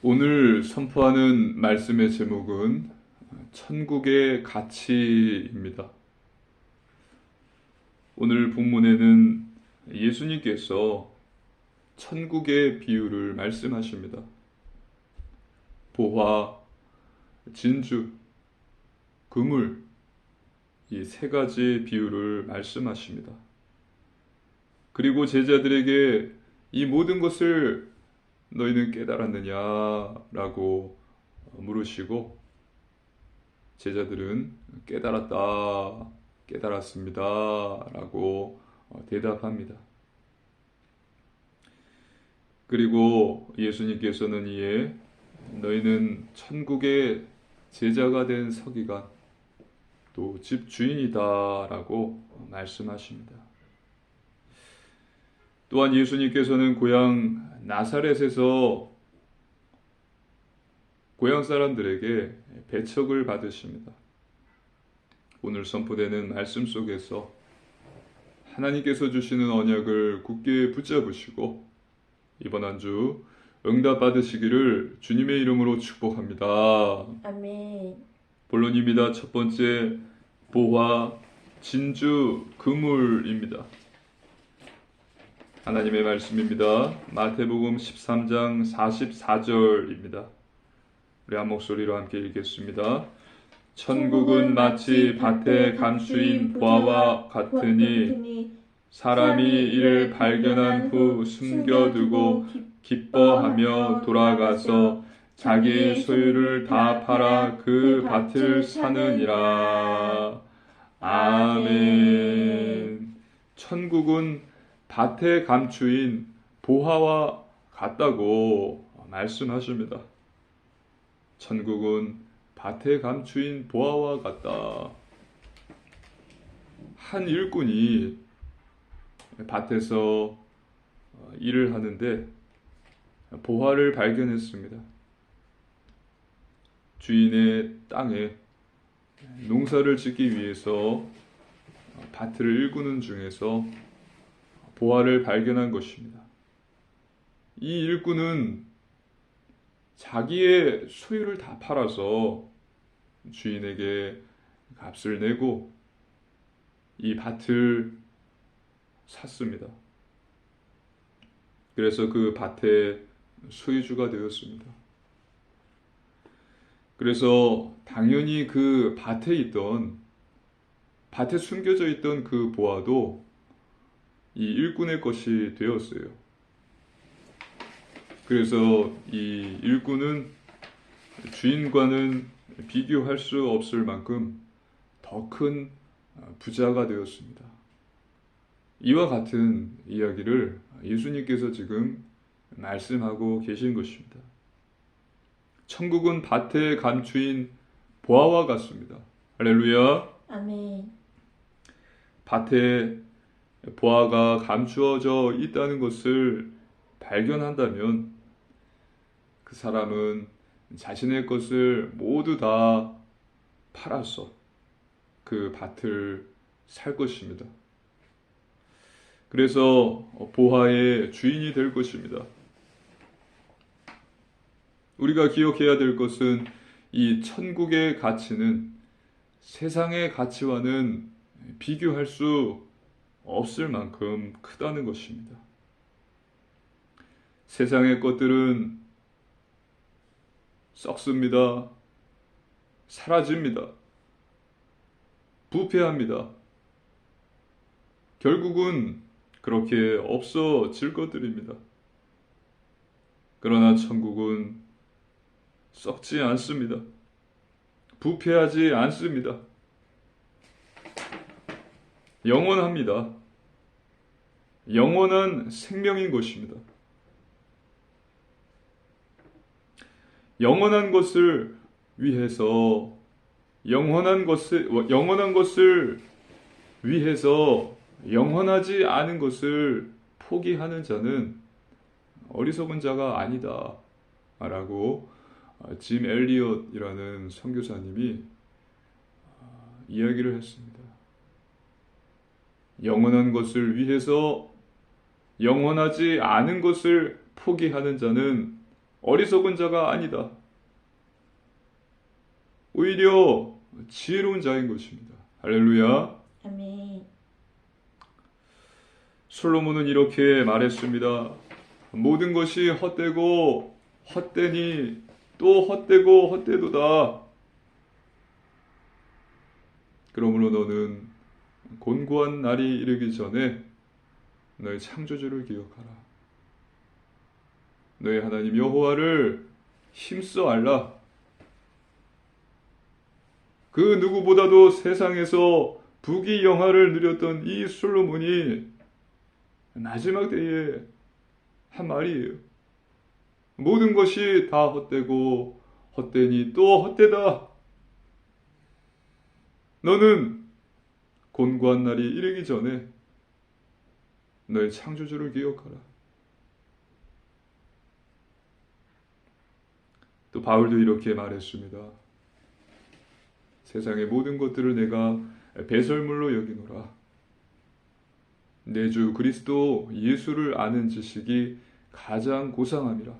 오늘 선포하는 말씀의 제목은 천국의 가치입니다. 오늘 본문에는 예수님께서 천국의 비유를 말씀하십니다. 보화, 진주, 그물, 이 세 가지 비유를 말씀하십니다. 그리고 제자들에게 이 모든 것을 너희는 깨달았느냐라고 물으시고 제자들은 깨달았다, 깨달았습니다 라고 대답합니다. 그리고 예수님께서는 이에 너희는 천국의 제자가 된 서기관 또 집 주인이다 라고 말씀하십니다. 또한 예수님께서는 고향 나사렛에서 고향 사람들에게 배척을 받으십니다. 오늘 선포되는 말씀 속에서 하나님께서 주시는 언약을 굳게 붙잡으시고 이번 한 주 응답 받으시기를 주님의 이름으로 축복합니다. 아멘. 본론입니다. 첫 번째, 보화, 진주, 그물입니다. 하나님의 말씀입니다. 마태복음 13장 44절입니다. 우리 한 목소리로 함께 읽겠습니다. 천국은 마치 밭에 감추인 보화와 같으니 사람이 이를 발견한 후 숨겨두고 기뻐하며 돌아가서 자기의 소유를 다 팔아 그 밭을 사느니라. 아멘. 천국은 밭에 감추인 보화와 같다고 말씀하십니다. 천국은 밭에 감추인 보화와 같다. 한 일꾼이 밭에서 일을 하는데 보화를 발견했습니다. 주인의 땅에 농사를 짓기 위해서 밭을 일구는 중에서 보화를 발견한 것입니다. 이 일꾼은 자기의 소유를 다 팔아서 주인에게 값을 내고 이 밭을 샀습니다. 그래서 그 밭의 소유주가 되었습니다. 그래서 당연히 그 밭에 숨겨져 있던 그 보화도 이 일꾼의 것이 되었어요. 그래서 이 일꾼은 주인과는 비교할 수 없을 만큼 더 큰 부자가 되었습니다. 이와 같은 이야기를 예수님께서 지금 말씀하고 계신 것입니다. 천국은 밭에 감추인 보화와 같습니다. 할렐루야. 아멘. 밭에 보화가 감추어져 있다는 것을 발견한다면 그 사람은 자신의 것을 모두 다 팔아서 그 밭을 살 것입니다. 그래서 보화의 주인이 될 것입니다. 우리가 기억해야 될 것은 이 천국의 가치는 세상의 가치와는 비교할 수 없을 만큼 크다는 것입니다. 세상의 것들은 썩습니다. 사라집니다. 부패합니다. 결국은 그렇게 없어질 것들입니다. 그러나 천국은 썩지 않습니다. 부패하지 않습니다. 영원합니다. 영원한 생명인 것입니다. 영원한 것을 위해서 영원한 것을 위해서 영원하지 않은 것을 포기하는 자는 어리석은 자가 아니다 라고 짐 엘리엇이라는 선교사님이 이야기를 했습니다. 영원한 것을 위해서 영원하지 않은 것을 포기하는 자는 어리석은 자가 아니다. 오히려 지혜로운 자인 것입니다. 할렐루야. 아멘. 솔로몬은 이렇게 말했습니다. 모든 것이 헛되고 헛되니 또 헛되고 헛되도다. 그러므로 너는 곤고한 날이 이르기 전에 너의 창조주를 기억하라. 너의 하나님 여호와를 힘써 알라. 그 누구보다도 세상에서 부귀영화를 누렸던 이 솔로몬이 마지막 때에 한 말이에요. 모든 것이 다 헛되고 헛되니 또 헛되다. 너는 곤고한 날이 이르기 전에 너의 창조주를 기억하라. 또 바울도 이렇게 말했습니다. 세상의 모든 것들을 내가 배설물로 여기노라. 내 주 그리스도 예수를 아는 지식이 가장 고상함이라.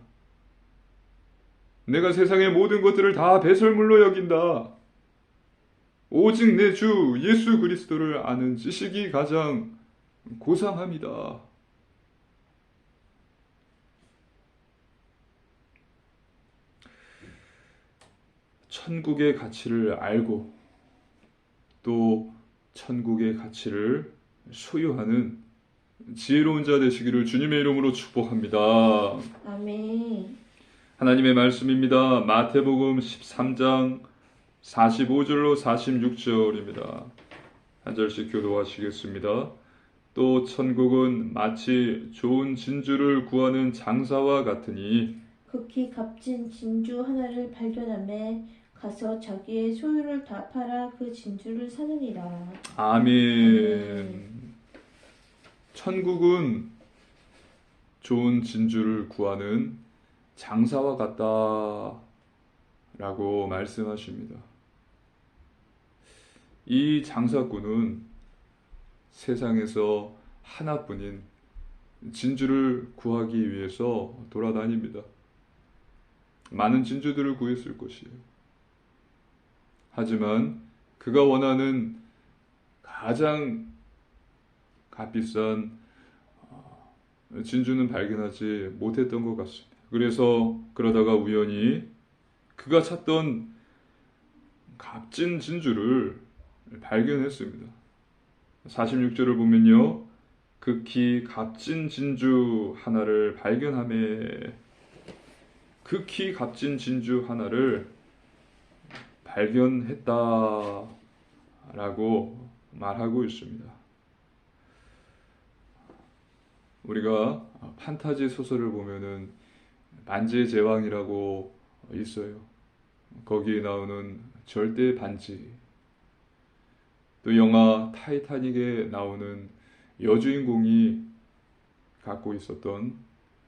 내가 세상의 모든 것들을 다 배설물로 여긴다. 오직 내 주 예수 그리스도를 아는 지식이 가장 고상함이다. 천국의 가치를 알고 또 천국의 가치를 소유하는 지혜로운 자 되시기를 주님의 이름으로 축복합니다. 아멘. 하나님의 말씀입니다. 마태복음 13장 45절로 46절입니다. 한 절씩 교도하시겠습니다. 또 천국은 마치 좋은 진주를 구하는 장사와 같으니 극히 값진 진주 하나를 발견하매 가서 자기의 소유를 다 팔아 그 진주를 사느니라. 아멘. 천국은 좋은 진주를 구하는 장사와 같다라고 말씀하십니다. 이 장사꾼은 세상에서 하나뿐인 진주를 구하기 위해서 돌아다닙니다. 많은 진주들을 구했을 것이에요. 하지만 그가 원하는 가장 값비싼 진주는 발견하지 못했던 것 같습니다. 그래서 그러다가 우연히 그가 찾던 값진 진주를 발견했습니다. 46절을 보면요. 극히 값진 진주 하나를 발견하며 극히 값진 진주 하나를 발견했다라고 말하고 있습니다. 우리가 판타지 소설을 보면은 반지의 제왕이라고 있어요. 거기에 나오는 절대 반지. 또 영화 타이타닉에 나오는 여주인공이 갖고 있었던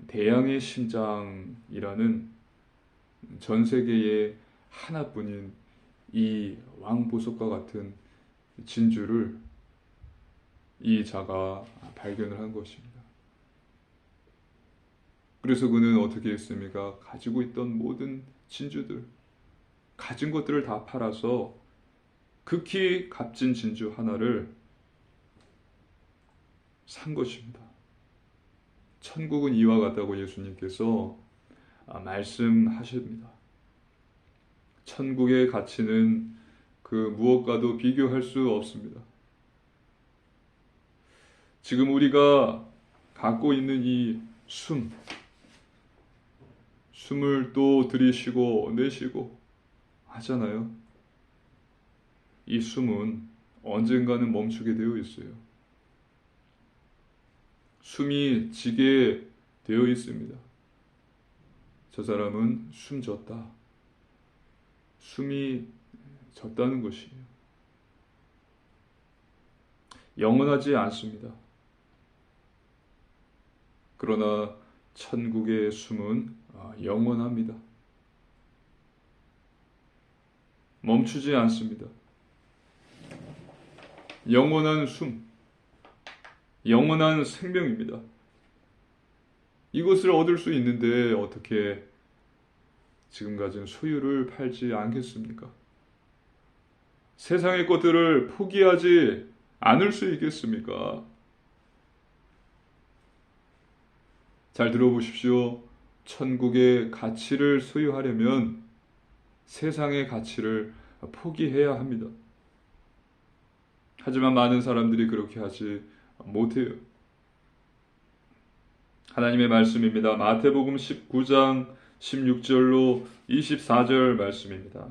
대양의 심장이라는 전 세계에 하나뿐인 이 왕보석과 같은 진주를 이 자가 발견을 한 것입니다. 그래서 그는 어떻게 했습니까? 가지고 있던 모든 진주들, 가진 것들을 다 팔아서 극히 값진 진주 하나를 산 것입니다. 천국은 이와 같다고 예수님께서 말씀하십니다. 천국의 가치는 그 무엇과도 비교할 수 없습니다. 지금 우리가 갖고 있는 이 숨을 또 들이쉬고 내쉬고 하잖아요. 이 숨은 언젠가는 멈추게 되어 있어요. 숨이 지게 되어 있습니다. 저 사람은 숨졌다. 숨이 졌다는 것이에요. 영원하지 않습니다. 그러나 천국의 숨은 영원합니다. 멈추지 않습니다. 영원한 숨, 영원한 생명입니다. 이것을 얻을 수 있는데 어떻게 지금 가진 소유를 팔지 않겠습니까? 세상의 것들을 포기하지 않을 수 있겠습니까? 잘 들어보십시오. 천국의 가치를 소유하려면 세상의 가치를 포기해야 합니다. 하지만 많은 사람들이 그렇게 하지 못해요. 하나님의 말씀입니다. 마태복음 19장 16절로 24절 말씀입니다.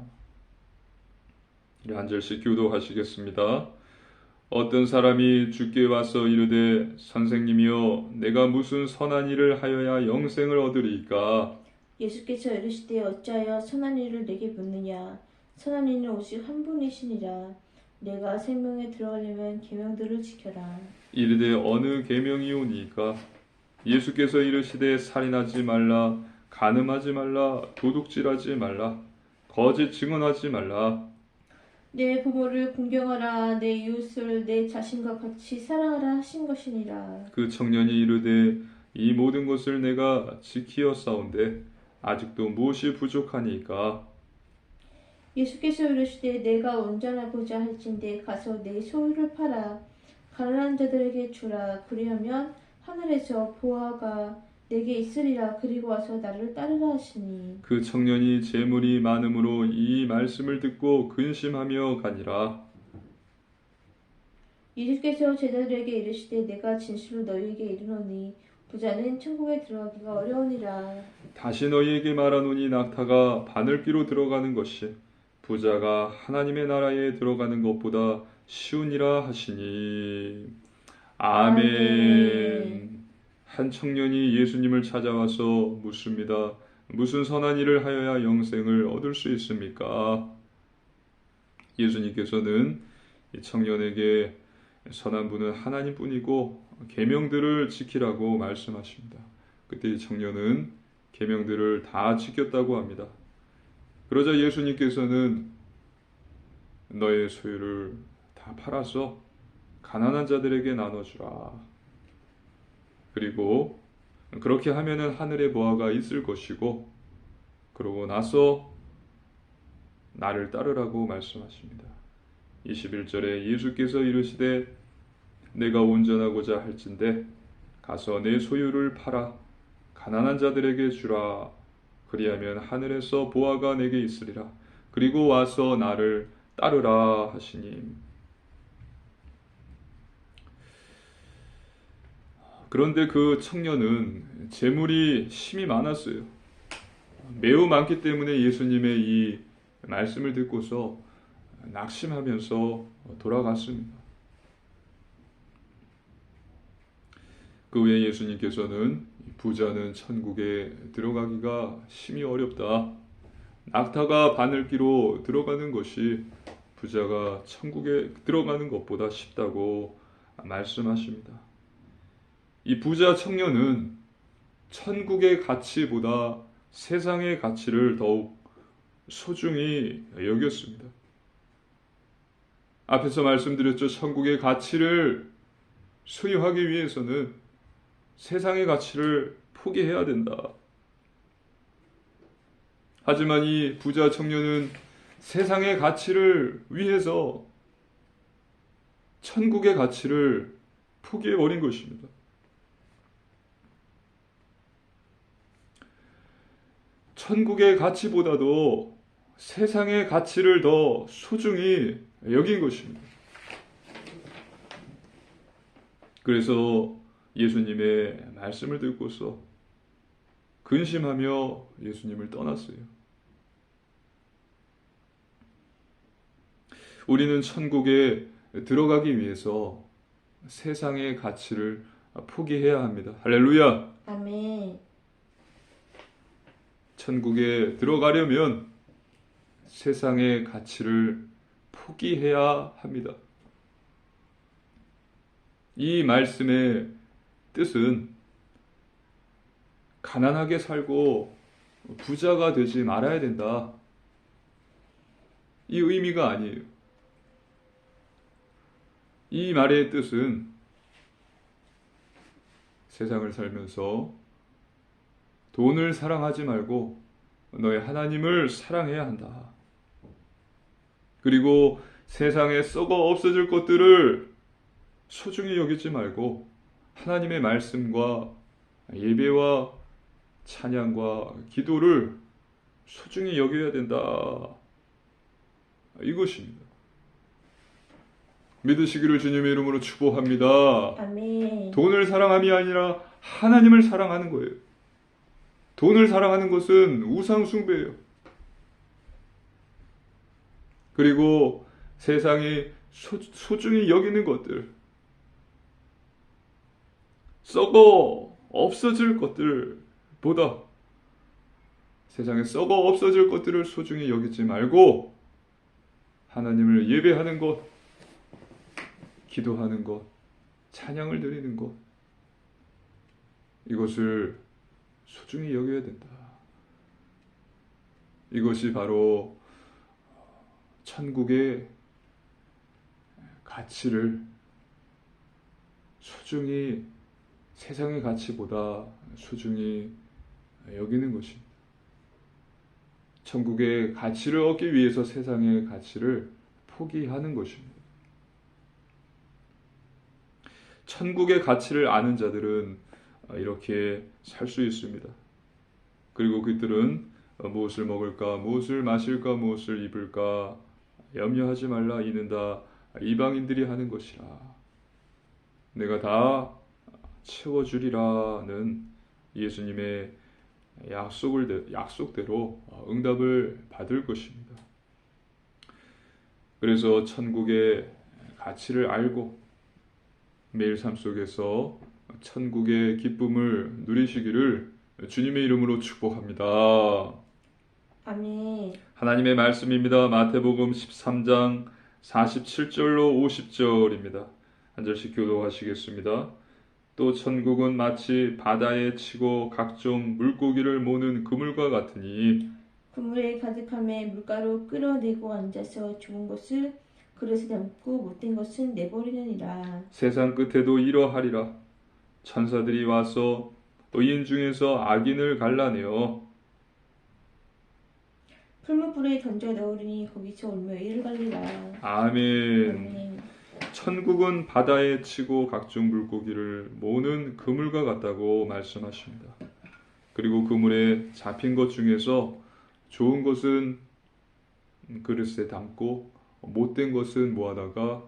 한 절씩 교도하시겠습니다. 어떤 사람이 주께 와서 이르되 선생님이여 내가 무슨 선한 일을 하여야 영생을 얻으리이까? 예수께서 이르시되 어찌하여 선한 일을 내게 묻느냐? 선한 이는 오직 한 분이시니라. 내가 생명에 들어가려면 계명들을 지켜라. 이르되 어느 계명이오니까? 예수께서 이르시되 살인하지 말라, 간음하지 말라, 도둑질하지 말라, 거짓 증언하지 말라. 내 부모를 공경하라. 내 이웃을 내 자신과 같이 사랑하라 하신 것이니라. 그 청년이 이르되 이 모든 것을 내가 지키었사온데 아직도 무엇이 부족하니까? 예수께서 이르시되 내가 온전하고자 할진대 가서 내 소유를 팔아 가난한 자들에게 주라. 그리하면 하늘에서 보화가 내게 있으리라. 그리고 와서 나를 따르라 하시니. 그 청년이 재물이 많음으로 이 말씀을 듣고 근심하며 가니라. 예수께서 제자들에게 이르시되 내가 진실로 너희에게 이르노니 부자는 천국에 들어가기가 어려우니라. 다시 너희에게 말하노니 낙타가 바늘귀로 들어가는 것이 부자가 하나님의 나라에 들어가는 것보다 쉬우니라 하시니. 아멘. 한 청년이 예수님을 찾아와서 묻습니다. 무슨 선한 일을 하여야 영생을 얻을 수 있습니까? 예수님께서는 이 청년에게 선한 분은 하나님뿐이고 계명들을 지키라고 말씀하십니다. 그때 이 청년은 계명들을 다 지켰다고 합니다. 그러자 예수님께서는 너의 소유를 다 팔아서 가난한 자들에게 나눠주라. 그리고 그렇게 하면은 하늘의 보화가 있을 것이고 그러고 나서 나를 따르라고 말씀하십니다. 21절에 예수께서 이르시되 내가 온전하고자 할진대 가서 내 소유를 팔아 가난한 자들에게 주라. 그리하면 하늘에서 보화가 내게 있으리라. 그리고 와서 나를 따르라 하시니. 그런데 그 청년은 재물이 심히 많았어요. 매우 많기 때문에 예수님의 이 말씀을 듣고서 낙심하면서 돌아갔습니다. 그 후에 예수님께서는 부자는 천국에 들어가기가 심히 어렵다. 낙타가 바늘귀로 들어가는 것이 부자가 천국에 들어가는 것보다 쉽다고 말씀하십니다. 이 부자 청년은 천국의 가치보다 세상의 가치를 더욱 소중히 여겼습니다. 앞에서 말씀드렸죠. 천국의 가치를 소유하기 위해서는 세상의 가치를 포기해야 된다. 하지만 이 부자 청년은 세상의 가치를 위해서 천국의 가치를 포기해버린 것입니다. 천국의 가치보다도 세상의 가치를 더 소중히 여긴 것입니다. 그래서 예수님의 말씀을 듣고서 근심하며 예수님을 떠났어요. 우리는 천국에 들어가기 위해서 세상의 가치를 포기해야 합니다. 할렐루야! 아멘. 천국에 들어가려면 세상의 가치를 포기해야 합니다. 이 말씀의 뜻은 가난하게 살고 부자가 되지 말아야 된다. 이 의미가 아니에요. 이 말의 뜻은 세상을 살면서 돈을 사랑하지 말고 너의 하나님을 사랑해야 한다. 그리고 세상에 썩어 없어질 것들을 소중히 여기지 말고 하나님의 말씀과 예배와 찬양과 기도를 소중히 여겨야 된다. 이것입니다. 믿으시기를 주님의 이름으로 축복합니다. 아멘. 돈을 사랑함이 아니라 하나님을 사랑하는 거예요. 돈을 사랑하는 것은 우상 숭배예요. 그리고 세상이 소중히 여기는 것들, 썩어 없어질 것들보다 세상에 썩어 없어질 것들을 소중히 여기지 말고 하나님을 예배하는 것, 기도하는 것, 찬양을 드리는 것, 이것을 소중히 여겨야 된다. 이것이 바로 천국의 가치를 소중히 세상의 가치보다 소중히 여기는 것입니다. 천국의 가치를 얻기 위해서 세상의 가치를 포기하는 것입니다. 천국의 가치를 아는 자들은 이렇게 살 수 있습니다. 그리고 그들은 무엇을 먹을까, 무엇을 마실까, 무엇을 입을까 염려하지 말라. 이는 다 이방인들이 하는 것이라. 내가 다 채워주리라는 예수님의 약속대로 응답을 받을 것입니다. 그래서 천국의 가치를 알고 매일 삶 속에서 천국의 기쁨을 누리시기를 주님의 이름으로 축복합니다. 아멘. 하나님의 말씀입니다. 마태복음 13장 47절로 50절입니다. 한 절씩 교도하시겠습니다. 또 천국은 마치 바다에 치고 각종 물고기를 모는 그물과 같으니 그물에 가득함에 물가로 끌어내고 앉아서 좋은 것을 그릇에 담고 못된 것은 내버리느니라. 세상 끝에도 이러하리라. 천사들이 와서 의인 중에서 악인을 갈라내어 풀무불에 던져 넣으리니 거기서 울며 이를 갈리라. 아멘. 아멘. 천국은 바다에 치고 각종 물고기를 모으는 그물과 같다고 말씀하십니다. 그리고 그물에 잡힌 것 중에서 좋은 것은 그릇에 담고 못된 것은 모아다가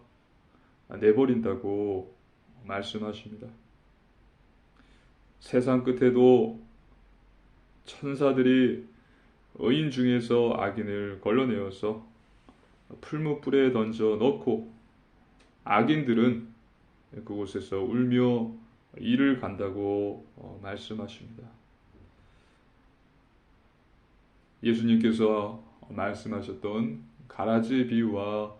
내버린다고 말씀하십니다. 세상 끝에도 천사들이 의인 중에서 악인을 걸러내어서 풀무불에 던져 넣고 악인들은 그곳에서 울며 이를 간다고 말씀하십니다. 예수님께서 말씀하셨던 가라지 비유와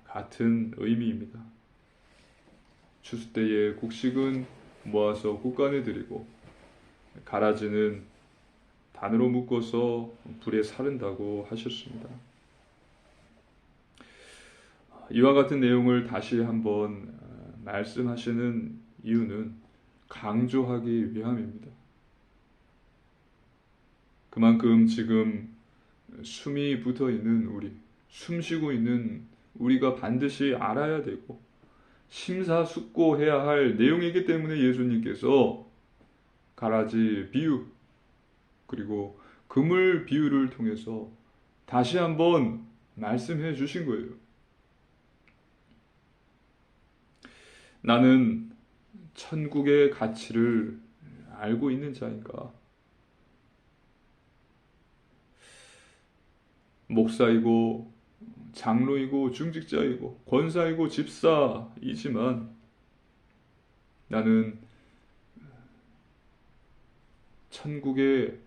같은 의미입니다. 추수 때에 곡식은 모아서 곡간에 드리고 가라지는 단으로 묶어서 불에 사른다고 하셨습니다. 이와 같은 내용을 다시 한번 말씀하시는 이유는 강조하기 위함입니다. 그만큼 지금 숨이 붙어 있는 우리, 숨 쉬고 있는 우리가 반드시 알아야 되고 심사숙고해야 할 내용이기 때문에 예수님께서 가라지 비유 그리고 그물 비유를 통해서 다시 한번 말씀해 주신 거예요. 나는 천국의 가치를 알고 있는 자인가? 목사이고 장로이고 중직자이고 권사이고 집사이지만 나는 천국의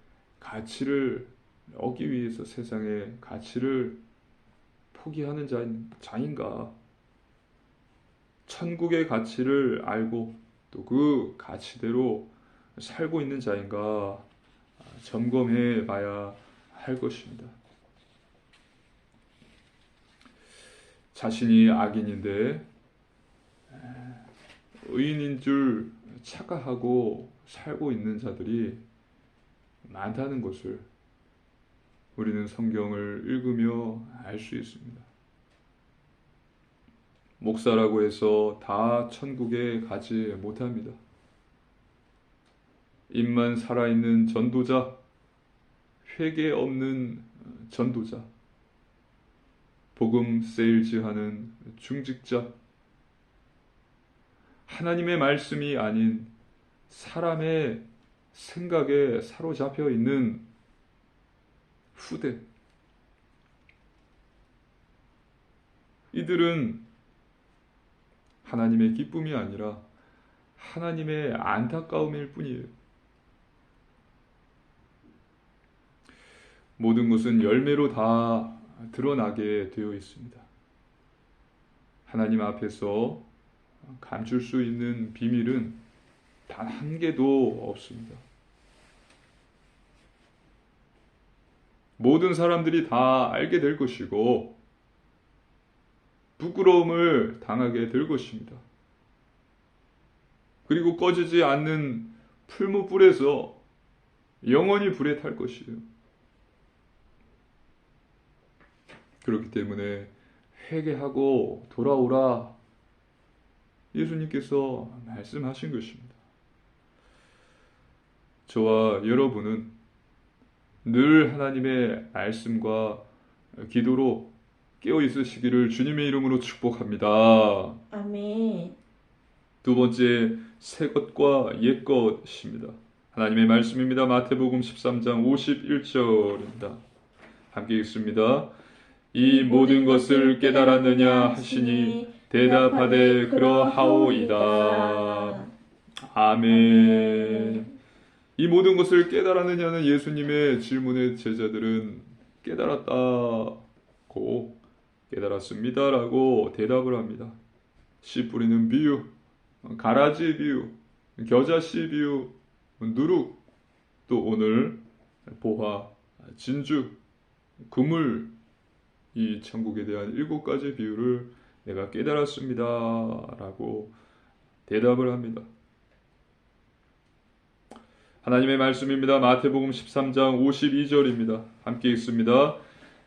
가치를 얻기 위해서 세상의 가치를 포기하는 자인가? 천국의 가치를 알고 또 그 가치대로 살고 있는 자인가 점검해 봐야 할 것입니다. 자신이 악인인데 의인인 줄 착각하고 살고 있는 자들이 많다는 것을 우리는 성경을 읽으며 알 수 있습니다. 목사라고 해서 다 천국에 가지 못합니다. 입만 살아있는 전도자, 회개 없는 전도자, 복음 세일즈하는 중직자, 하나님의 말씀이 아닌 사람의 생각에 사로잡혀 있는 후대, 이들은 하나님의 기쁨이 아니라 하나님의 안타까움일 뿐이에요. 모든 것은 열매로 다 드러나게 되어 있습니다. 하나님 앞에서 감출 수 있는 비밀은 단 한 개도 없습니다. 모든 사람들이 다 알게 될 것이고 부끄러움을 당하게 될 것입니다. 그리고 꺼지지 않는 풀무불에서 영원히 불에 탈 것이에요. 그렇기 때문에 회개하고 돌아오라, 예수님께서 말씀하신 것입니다. 저와 여러분은 늘 하나님의 말씀과 기도로 깨어 있으시기를 주님의 이름으로 축복합니다. 아멘. 두 번째, 새 것과 옛 것입니다. 하나님의 말씀입니다. 마태복음 13장 51절입니다. 함께 읽습니다. 이 모든 것을 깨달았느냐 하시니 대답하되 그러하오이다. 아멘. 이 모든 것을 깨달았느냐는 예수님의 질문에 제자들은 깨달았다고, 깨달았습니다라고 대답을 합니다. 씨 뿌리는 비유, 가라지 비유, 겨자씨 비유, 누룩, 또 오늘 보화, 진주, 그물, 이 천국에 대한 7가지 비유를 내가 깨달았습니다 라고 대답을 합니다. 하나님의 말씀입니다. 마태복음 13장 52절입니다. 함께 읽습니다.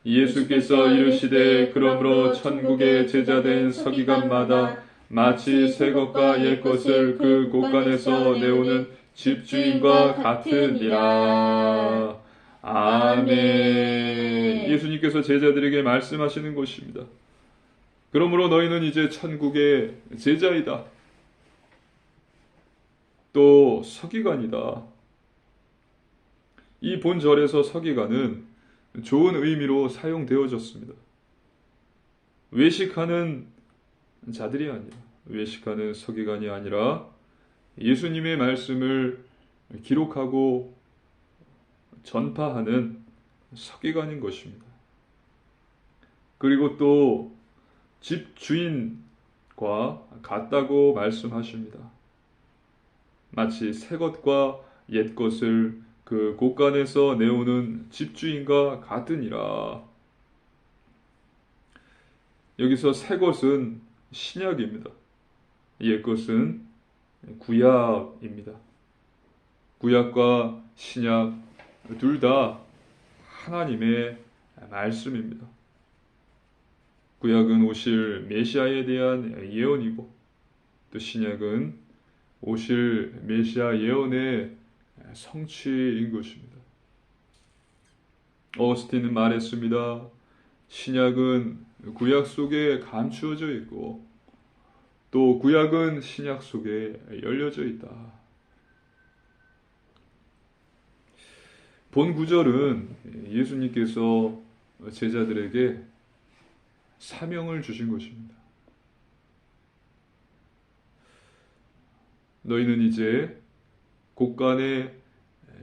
예수께서 이르시되 그러므로 천국의 제자된 서기관마다 마치 새 것과 옛 것을 그 곳간에서 내오는 집주인과 같으니라. 아멘. 예수님께서 제자들에게 말씀하시는 것입니다. 그러므로 너희는 이제 천국의 제자이다. 또 서기관이다. 이 본절에서 서기관은 좋은 의미로 사용되어졌습니다. 외식하는 자들이 아니라, 외식하는 서기관이 아니라 예수님의 말씀을 기록하고 전파하는 서기관인 것입니다. 그리고 또 집주인과 같다고 말씀하십니다. 마치 새 것과 옛 것을 그 곳간에서 내오는 집주인과 같으니라. 여기서 새 것은 신약입니다. 옛 것은 구약입니다. 구약과 신약 둘 다 하나님의 말씀입니다. 구약은 오실 메시아에 대한 예언이고, 또 신약은 오실 메시아 예언의 성취인 것입니다. 어거스틴은 말했습니다. 신약은 구약 속에 감추어져 있고, 또 구약은 신약 속에 열려져 있다. 본 구절은 예수님께서 제자들에게 사명을 주신 것입니다. 너희는 이제 곳간의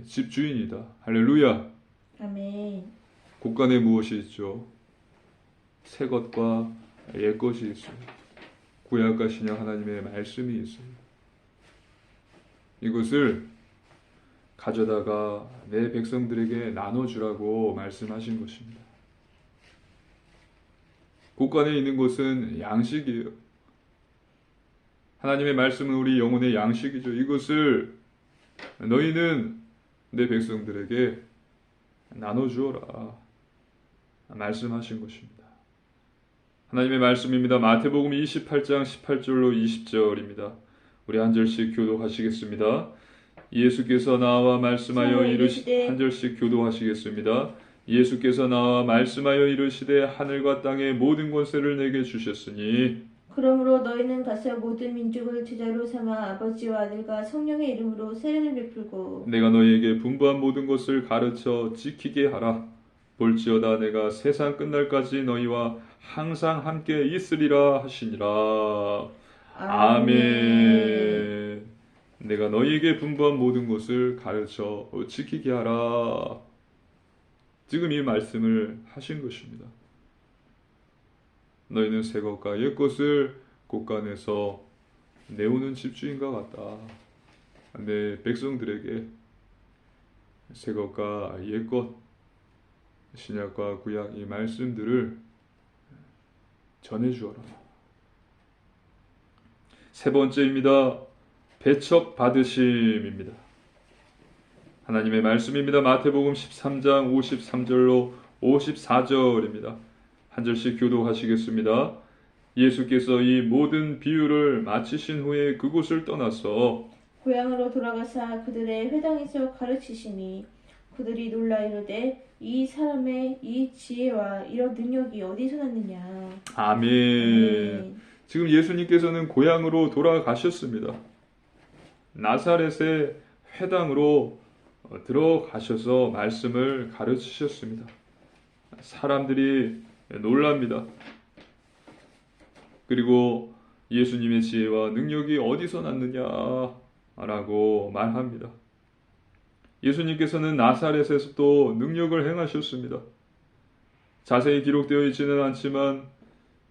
집주인이다. 할렐루야. 아멘. 곳간에 무엇이 있죠? 새 것과 옛 것이 있어요. 구약과 신약 하나님의 말씀이 있어요. 이것을 가져다가 내 백성들에게 나눠주라고 말씀하신 것입니다. 곳간에 있는 것은 양식이에요. 하나님의 말씀은 우리 영혼의 양식이죠. 이것을 너희는 내 백성들에게 나눠주어라. 말씀하신 것입니다. 하나님의 말씀입니다. 마태복음 28장 18절로 20절입니다. 우리 한 절씩 교도하시겠습니다. 예수께서 나와 말씀하여 이르시되 한 절씩 교도하시겠습니다. 예수께서 나와 말씀하여 이르시되 하늘과 땅의 모든 권세를 내게 주셨으니 그러므로 너희는 가서 모든 민족을 제자로 삼아 아버지와 아들과 성령의 이름으로 세례를 베풀고 내가 너희에게 분부한 모든 것을 가르쳐 지키게 하라. 볼지어다 내가 세상 끝날까지 너희와 항상 함께 있으리라 하시니라. 아멘. 내가 너희에게 분부한 모든 것을 가르쳐 지키게 하라. 지금 이 말씀을 하신 것입니다. 너희는 새 것과 옛 것을 곳간에서 내오는 집주인과 같다. 내 백성들에게 새 것과 옛 것, 신약과 구약 이 말씀들을 전해주어라. 세 번째입니다. 배척 받으심입니다. 하나님의 말씀입니다. 마태복음 13장 53절로 54절입니다. 한 절씩 교도하시겠습니다. 예수께서 이 모든 비유를 마치신 후에 그곳을 떠나서 고향으로 돌아가사 그들의 회당에서 가르치시니 그들이 놀라 이르되 이 사람의 이 지혜와 이런 능력이 어디서 났느냐. 아멘. 지금 예수님께서는 고향으로 돌아가셨습니다. 나사렛의 회당으로 들어가셔서 말씀을 가르치셨습니다. 사람들이 놀랍니다. 그리고 예수님의 지혜와 능력이 어디서 났느냐라고 말합니다. 예수님께서는 나사렛에서도 능력을 행하셨습니다. 자세히 기록되어 있지는 않지만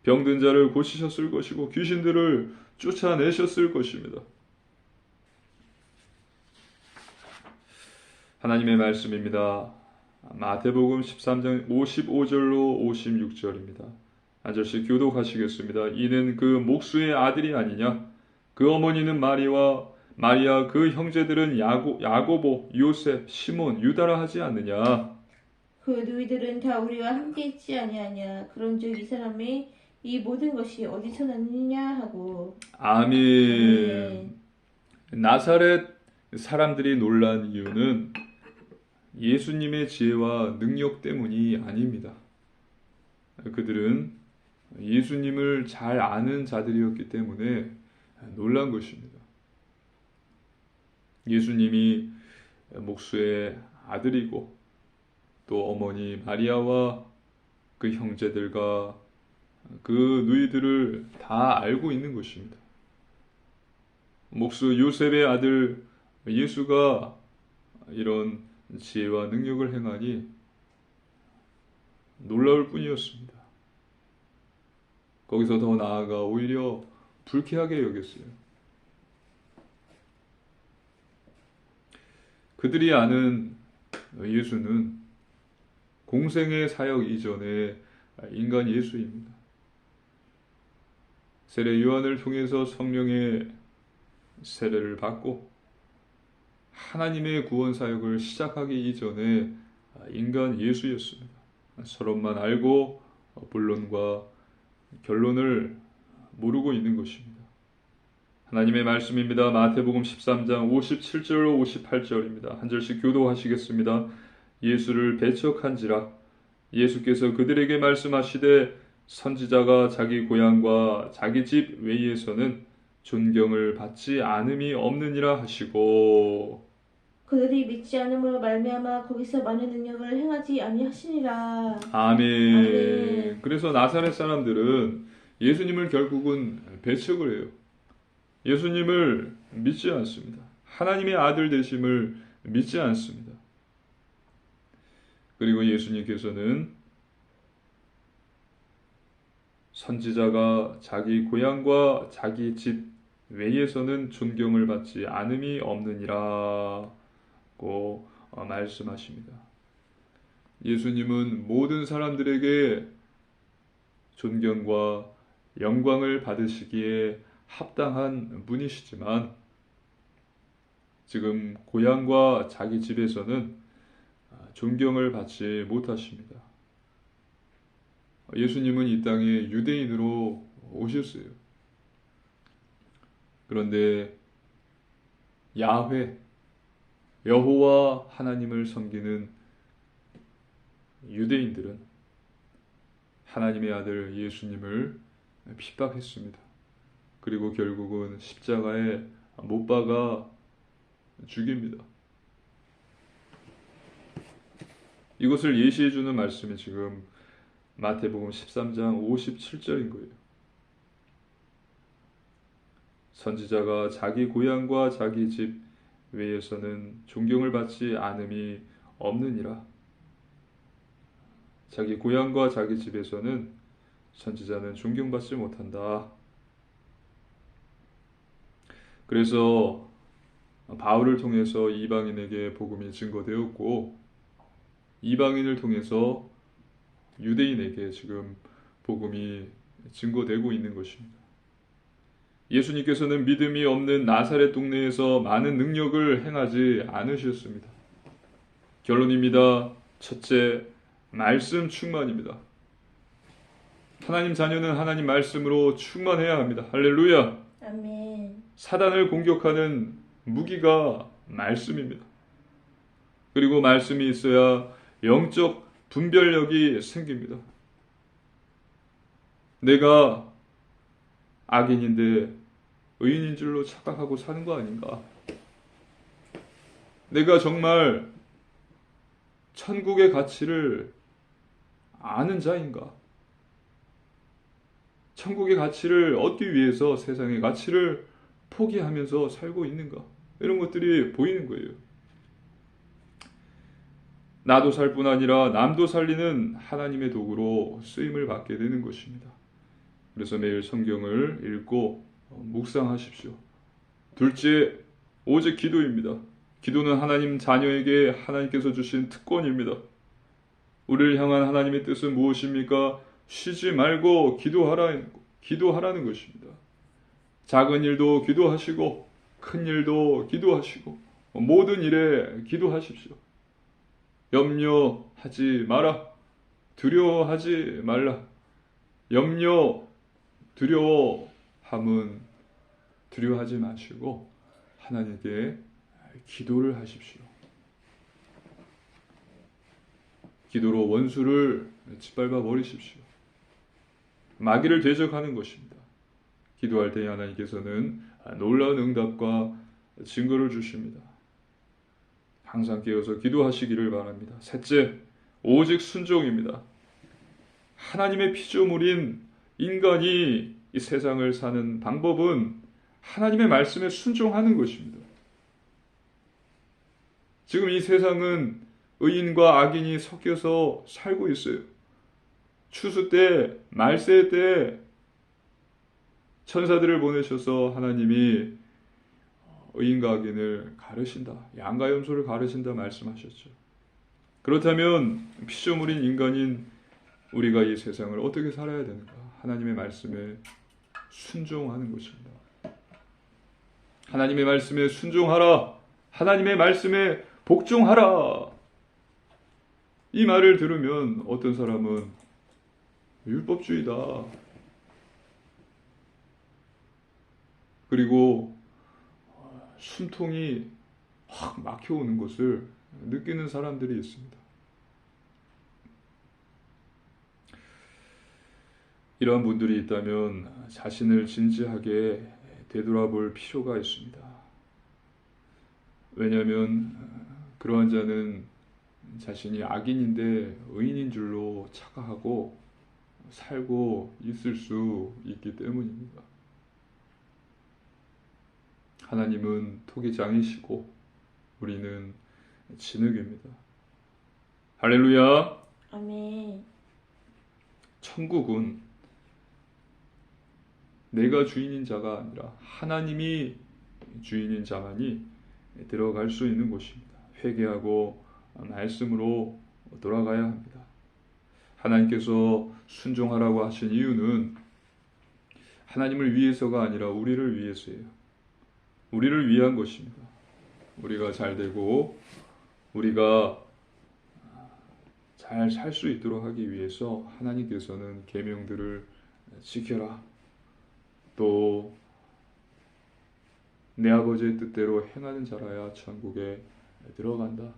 병든 자를 고치셨을 것이고 귀신들을 쫓아내셨을 것입니다. 하나님의 말씀입니다. 마태복음 13장 55절로 56절입니다. 한 절씩 교독하시겠습니다. 이는 그 목수의 아들이 아니냐? 그 어머니는 마리아 그 형제들은 야고보, 요셉, 시몬, 유다라 하지 않느냐? 그 누이들은 다 우리와 함께 있지 아니하냐. 그런즉 이 사람의 이 모든 것이 어디서 났느냐 하고. 아멘. 나사렛 사람들이 놀란 이유는 예수님의 지혜와 능력 때문이 아닙니다. 그들은 예수님을 잘 아는 자들이었기 때문에 놀란 것입니다. 예수님이 목수의 아들이고 또 어머니 마리아와 그 형제들과 그 누이들을 다 알고 있는 것입니다. 목수 요셉의 아들 예수가 이런 지혜와 능력을 행하니 놀라울 뿐이었습니다. 거기서 더 나아가 오히려 불쾌하게 여겼어요. 그들이 아는 예수는 공생의 사역 이전의 인간 예수입니다. 세례 요한을 통해서 성령의 세례를 받고 하나님의 구원 사역을 시작하기 이전에 인간 예수였습니다. 서론만 알고 본론과 결론을 모르고 있는 것입니다. 하나님의 말씀입니다. 마태복음 13장 57절로 58절입니다. 한 절씩 교도하시겠습니다. 예수를 배척한지라 예수께서 그들에게 말씀하시되 선지자가 자기 고향과 자기 집 외에서는 존경을 받지 않음이 없느니라 하시고 그들이 믿지 않음으로 말미암아 거기서 많은 능력을 행하지 아니하시니라. 아멘. 아멘. 그래서 나사렛 사람들은 예수님을 결국은 배척을 해요. 예수님을 믿지 않습니다. 하나님의 아들 되심을 믿지 않습니다. 그리고 예수님께서는 선지자가 자기 고향과 자기 집 외에서는 존경을 받지 않음이 없느니라고 말씀하십니다. 예수님은 모든 사람들에게 존경과 영광을 받으시기에 합당한 분이시지만 지금 고향과 자기 집에서는 존경을 받지 못하십니다. 예수님은 이 땅에 유대인으로 오셨어요. 그런데 야훼, 여호와 하나님을 섬기는 유대인들은 하나님의 아들 예수님을 핍박했습니다. 그리고 결국은 십자가에 못 박아 죽입니다. 이것을 예시해 주는 말씀이 지금 마태복음 13장 57절인 거예요. 선지자가 자기 고향과 자기 집 외에서는 존경을 받지 않음이 없느니라. 자기 고향과 자기 집에서는 선지자는 존경받지 못한다. 그래서 바울을 통해서 이방인에게 복음이 증거되었고, 이방인을 통해서 유대인에게 지금 복음이 증거되고 있는 것입니다. 예수님께서는 믿음이 없는 나사렛 동네에서 많은 능력을 행하지 않으셨습니다. 결론입니다. 첫째, 말씀 충만입니다. 하나님 자녀는 하나님 말씀으로 충만해야 합니다. 할렐루야. 아멘. 사단을 공격하는 무기가 말씀입니다. 그리고 말씀이 있어야 영적 분별력이 생깁니다. 내가 악인인데 의인인 줄로 착각하고 사는 거 아닌가? 내가 정말 천국의 가치를 아는 자인가? 천국의 가치를 얻기 위해서 세상의 가치를 포기하면서 살고 있는가? 이런 것들이 보이는 거예요. 나도 살 뿐 아니라 남도 살리는 하나님의 도구로 쓰임을 받게 되는 것입니다. 그래서 매일 성경을 읽고 묵상하십시오. 둘째, 오직 기도입니다. 기도는 하나님 자녀에게 하나님께서 주신 특권입니다. 우리를 향한 하나님의 뜻은 무엇입니까? 쉬지 말고 기도하라는 것입니다. 작은 일도 기도하시고 큰 일도 기도하시고 모든 일에 기도하십시오. 염려하지 마라. 두려워하지 말라. 염려, 두려워함은 두려워하지 마시고 하나님께 기도를 하십시오. 기도로 원수를 짓밟아 버리십시오. 마귀를 대적하는 것입니다. 기도할 때 하나님께서는 놀라운 응답과 증거를 주십니다. 항상 깨어서 기도하시기를 바랍니다. 셋째, 오직 순종입니다. 하나님의 피조물인 인간이 이 세상을 사는 방법은 하나님의 말씀에 순종하는 것입니다. 지금 이 세상은 의인과 악인이 섞여서 살고 있어요. 추수 때, 말세 때 천사들을 보내셔서 하나님이 의인과 악인을 가르신다. 양과 염소를 가르신다 말씀하셨죠. 그렇다면 피조물인 인간인 우리가 이 세상을 어떻게 살아야 되는가? 하나님의 말씀에 순종하는 것입니다. 하나님의 말씀에 순종하라. 하나님의 말씀에 복종하라. 이 말을 들으면 어떤 사람은 율법주의다. 그리고 숨통이 확 막혀오는 것을 느끼는 사람들이 있습니다. 이러한 분들이 있다면 자신을 진지하게 되돌아볼 필요가 있습니다. 왜냐하면 그러한 자는 자신이 악인인데 의인인 줄로 착각하고 살고 있을 수 있기 때문입니다. 하나님은 토기장이시고 우리는 진흙입니다. 할렐루야. 아멘. 천국은 내가 주인인 자가 아니라 하나님이 주인인 자만이 들어갈 수 있는 곳입니다. 회개하고 말씀으로 돌아가야 합니다. 하나님께서 순종하라고 하신 이유는 하나님을 위해서가 아니라 우리를 위해서예요. 우리를 위한 것입니다. 우리가 잘 되고 우리가 잘 잘 살 수 있도록 하기 위해서 하나님께서는 계명들을 지켜라. 또 내 아버지의 뜻대로 행하는 자라야 천국에 들어간다.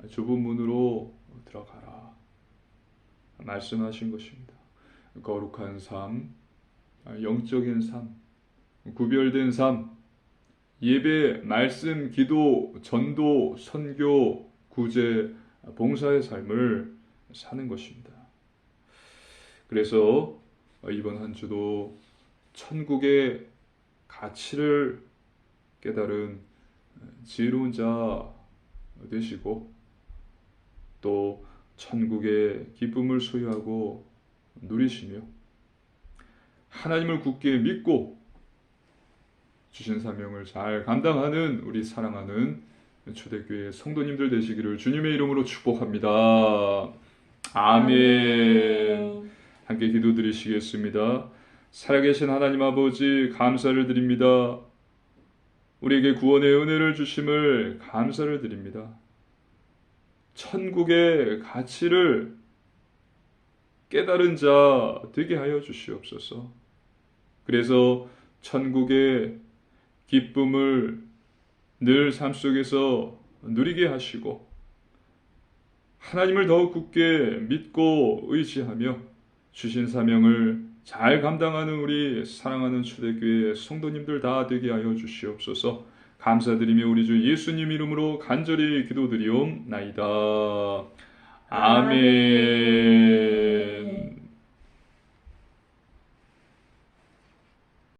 좁은 문으로 들어가라. 말씀하신 것입니다. 거룩한 삶, 영적인 삶, 구별된 삶, 예배, 말씀, 기도, 전도, 선교, 구제, 봉사의 삶을 사는 것입니다. 그래서 이번 한 주도 천국의 가치를 깨달은 지혜로운 자 되시고 또 천국의 기쁨을 소유하고 누리시며 하나님을 굳게 믿고 주신 사명을 잘 감당하는 우리 사랑하는 초대교회 성도님들 되시기를 주님의 이름으로 축복합니다. 아멘. 함께 기도드리시겠습니다. 살아계신 하나님 아버지 감사를 드립니다. 우리에게 구원의 은혜를 주심을 감사를 드립니다. 천국의 가치를 깨달은 자 되게 하여 주시옵소서. 그래서 천국의 기쁨을 늘 삶 속에서 누리게 하시고 하나님을 더욱 굳게 믿고 의지하며 주신 사명을 잘 감당하는 우리 사랑하는 초대교회 성도님들 다 되게 하여 주시옵소서. 감사드리며 우리 주 예수님 이름으로 간절히 기도드리옵나이다. 아멘.